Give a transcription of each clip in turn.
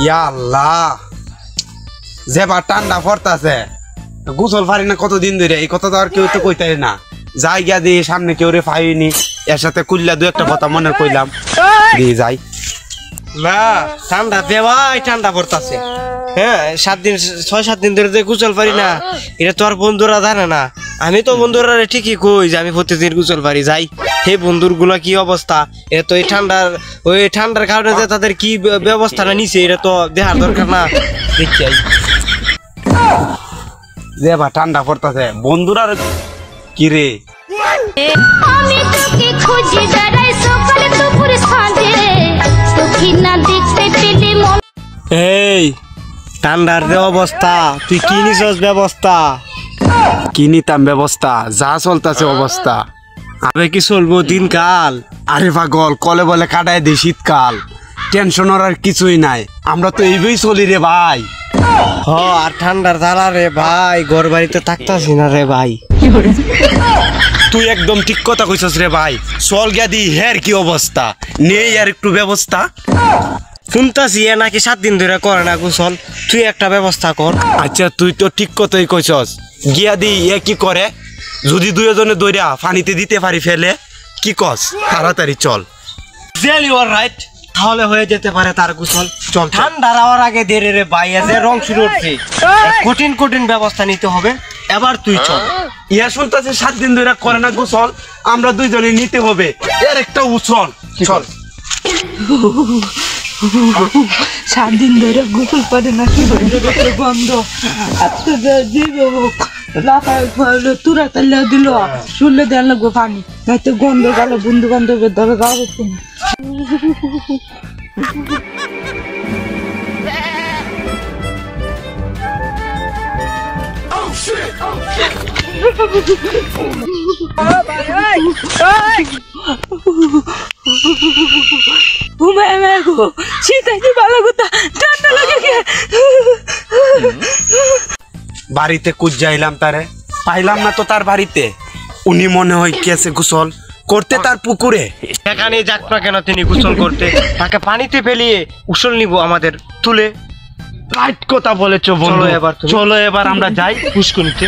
ইয়া আল্লাহ যে বা ঠান্ডা পড়তাছে গোসল পারি না কতদিন ধরে এই কথা তো আর কেউ তো কইতাই না যাই গিয়া দিয়ে সামনে কেউ রে পাইনি এর সাথে কুল্লা দু একটা কথা মনে কইলাম দিয়ে যাই না ঠান্ডা দে ভাই ঠান্ডা পড়তাছে হ্যাঁ 6-7 দিন ধরে যে গোসল পারি না এটা তোর বন্ধুরা জানে না আমি তো বন্ধুরা ঠিকই কই যে আমি প্রতিদিন গোসল পারি যাই হে বন্ধুর গুলা কি অবস্থা এটা তো এই ঠান্ডার কারণে যে তাদের কি ব্যবস্থাটা নিছে এটা তো দেখার দরকার না দেখি যে বা ঠান্ডা পড়তাছে বন্ধুরা কি রে আমি তোকে খুঁজে বেড়াই সকালে দুপুরে সাঁঝে তোকে না দেখতে পেলে মন এই ঠান্ডার যে অবস্থা তুই কি নিছস ব্যবস্থা কি নিতাম ব্যবস্থা যা চলতেছে অবস্থা আবে কি চলবো দিনকাল আরে পাগল কলে বলে কাটায় দে শীতকাল টেনশন আর কিছুই নাই আমরা তো এইভাবেই চলি রে ভাই আর ঠান্ডার জ্বালা রে ভাই ঘর বাড়িতে থাকতাছি না রে ভাই তুই একদম ঠিক কথা কইছস রে ভাই চল গিয়া দি হের কি অবস্থা নেই আর একটু ব্যবস্থা শুনতাছি এ নাকি 7 দিন ধরে করে না গোসল তুই একটা ব্যবস্থা কর আচ্ছা তুই তো ঠিক কথাই কইছস গিয়া দি এ কি করে যদি দুইজনে দইরা পানিতে দিতে পারি ফেলে কি কস তাড়াতাড়ি চল জেল ইউ আর রাইট তাহলে হয়ে যেতে পারে তার গোসল চল ঠান্ডা হওয়ার আগে দেরে রে ভাই যে রং শুরু হচ্ছে কঠিন ব্যবস্থা নিতে হবে এবার তুই চল ইয়া শুনতাছে 7 দিন ধরে করে না গোসল আমরা দুইজনে নিতে হবে এর একটা উছল চল 7 দিন ধরে গোসল করে না কি বন্ধ আচ্ছা দিবে তুরা তাহলে দিল শুনলে দেওয়া লাগবো পানি হয়তো গন্ধ গেল বন্ধু বান্ধবের ধরে যাওয়া হচ্ছে না বাড়িতে কুচ যাইলাম তারে পাইলাম না তো তার বাড়িতে উনি মনে হয় কেসে গোসল করতে তার পুকুরে এখানে যাক না কেন তিনি গোসল করতে তাকে পানিতে ফেলিয়ে উসল নিব আমাদের তুলে রাইট কথা বলেছো বন্ধু চলো এবার আমরা যাই পুষ্করিতে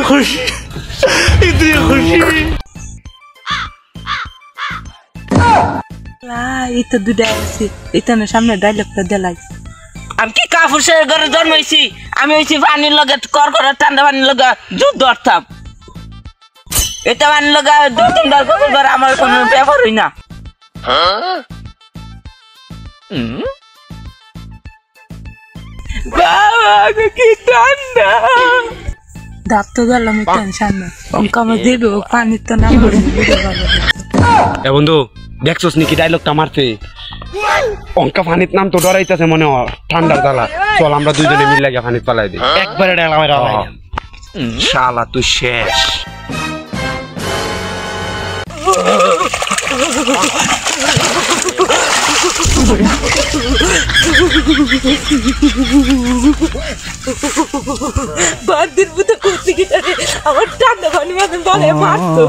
খুশি এটা দুটা আছে এটা না সামনে ডায়লগটা দেলাই আমি কি কাপুরুষের ঘরে জন্মাইছি আমি হইছি পানির লগে কর ঠান্ডা পানির লগে যুদ্ধ ধরতাম এটা পানির লগে 2-3 গোসল করে আমার কোনো ব্যাপার হই না বাবা কি ঠান্ডা দাঁত তো গেলাম টেনশন না অঙ্কা আমার দেবে পানি তো না এ বন্ধু দেখছস নাকি ডায়লগটা মারছে অঙ্কা পানির নাম তো ডরাইতেছে মনে হয় ঠান্ডার জ্বালা চল আমরা দুইজনে মিলে গিয়ে পানি পালাই দিই একবারে ডালাম শালা তুই শেষ বাদির বুতে করতে গিয়ে আমার ঠান্ডা পানি মাঝে বলে মারতো